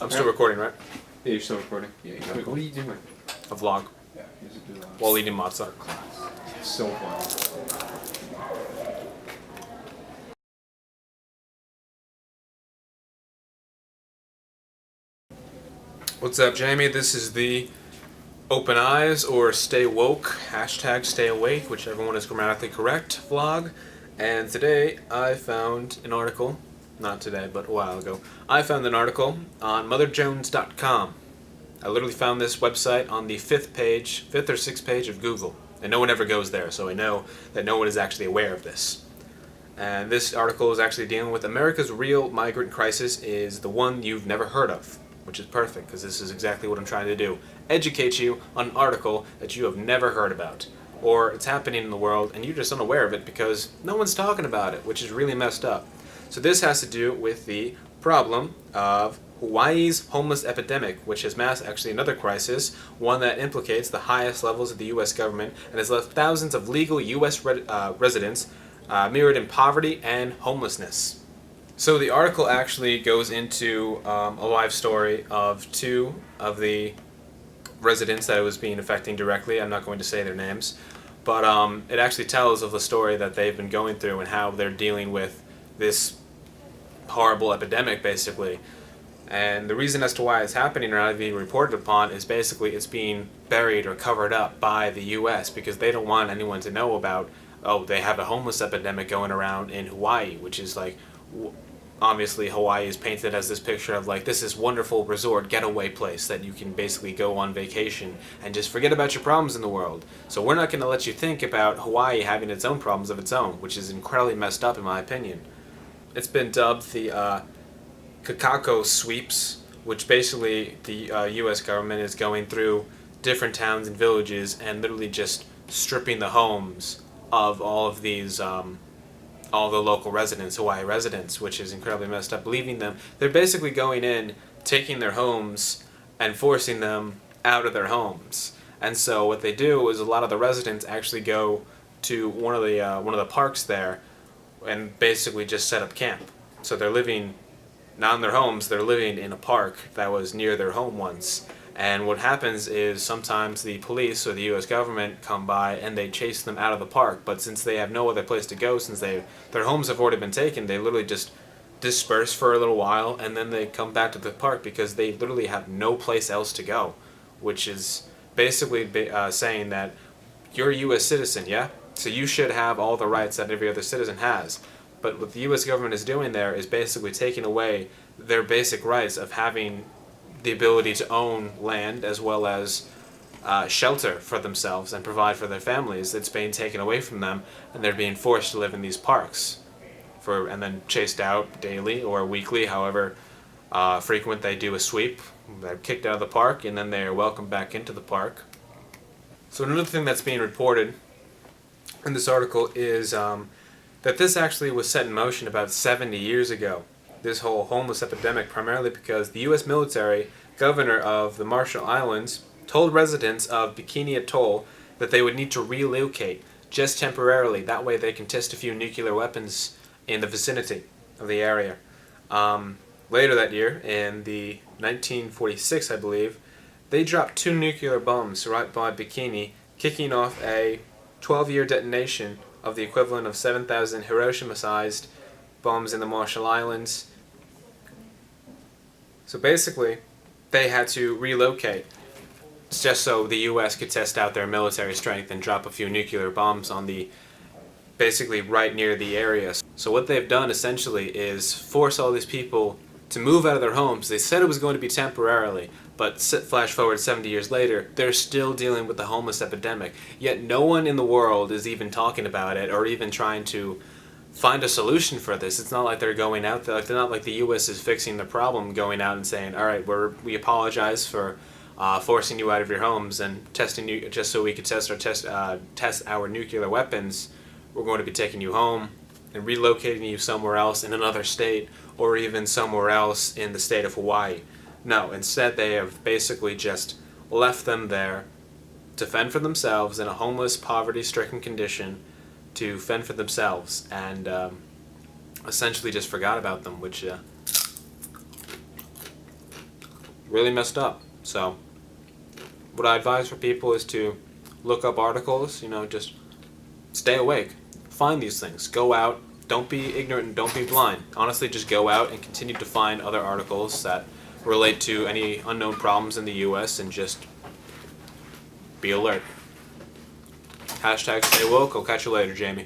I'm still recording, right? Yeah, you're still recording. Yeah. Wait, what are you doing? A vlog Yeah, you have to do while eating matzo. so fun. What's up, Jamie? This is the Open Eyes or Stay Woke, hashtag Stay Awake, whichever one is grammatically correct, vlog. And today I found an article, not today, but a while ago, I found an article on motherjones.com. I literally found this website on the fifth or sixth page of Google, and no one ever goes there, so I know that no one is actually aware of this. And this article is actually dealing with America's real migrant crisis is the one you've never heard of, which is perfect, because this is exactly what I'm trying to do. Educate you on an article that you have never heard about, or it's happening in the world and you're just unaware of it because no one's talking about it, which is really messed up. So this has to do with the problem of Hawaii's homeless epidemic, which has masked actually another crisis, one that implicates the highest levels of the U.S. government and has left thousands of legal U.S. residents mirrored in poverty and homelessness. So the article actually goes into a live story of two of the residents that it was being affecting directly. I'm not going to say their names, but it actually tells of the story that they've been going through and how they're dealing with this horrible epidemic, basically. And the reason as to why it's happening or not being reported upon is basically it's being buried or covered up by the U.S. because they don't want anyone to know about, oh, they have a homeless epidemic going around in Hawaii, which is like, obviously Hawaii is painted as this picture of like this is wonderful resort getaway place that you can basically go on vacation and just forget about your problems in the world. So we're not going to let you think about Hawaii having its own problems of its own, which is incredibly messed up in my opinion. It's been dubbed the Kakako sweeps, which basically the U.S. government is going through different towns and villages and literally just stripping the homes of all of these all the local residents, Hawaii residents, which is incredibly messed up, leaving them. They're basically going in, taking their homes, and forcing them out of their homes. And so what they do is a lot of the residents actually go to one of the parks there, and basically just set up camp. So they're living not in their homes; they're living in a park that was near their home once. And what happens is sometimes the police or the U.S. government come by and they chase them out of the park. But since they have no other place to go, since their homes have already been taken, they literally just disperse for a little while and then they come back to the park because they literally have no place else to go. Which is basically saying that you're a U.S. citizen, yeah? So you should have all the rights that every other citizen has. But what the U.S. government is doing there is basically taking away their basic rights of having the ability to own land as well as shelter for themselves and provide for their families. It's being taken away from them and they're being forced to live in these parks and then chased out daily or weekly, however frequent they do a sweep. They're kicked out of the park and then they are welcomed back into the park. So another thing that's being reported in this article is that this actually was set in motion about 70 years ago. This whole homeless epidemic, primarily because the U.S. military governor of the Marshall Islands told residents of Bikini Atoll that they would need to relocate just temporarily. That way they can test a few nuclear weapons in the vicinity of the area. Later that year, in the 1946, I believe, they dropped 2 nuclear bombs right by Bikini, kicking off a 12-year detonation of the equivalent of 7,000 Hiroshima-sized bombs in the Marshall Islands. So basically, they had to relocate just so the U.S. could test out their military strength and drop a few nuclear bombs on basically right near the area. So what they've done essentially is force all these people to move out of their homes. They said it was going to be temporarily, but flash forward 70 years later, they're still dealing with the homeless epidemic. Yet no one in the world is even talking about it or even trying to find a solution for this. It's not like they're going out there, they're not like the U.S. is fixing the problem, going out and saying, all right, we apologize for forcing you out of your homes and testing you just so we could test our nuclear weapons. We're going to be taking you home and relocating you somewhere else in another state or even somewhere else in the state of Hawaii. No, instead they have basically just left them there to fend for themselves in a homeless, poverty-stricken condition, to fend for themselves, and essentially just forgot about them, which really messed up. So, what I advise for people is to look up articles, just stay awake. Find these things. Go out. Don't be ignorant and don't be blind. Honestly, just go out and continue to find other articles that relate to any unknown problems in the U.S. and just be alert. Hashtag stay woke. I'll catch you later, Jamie.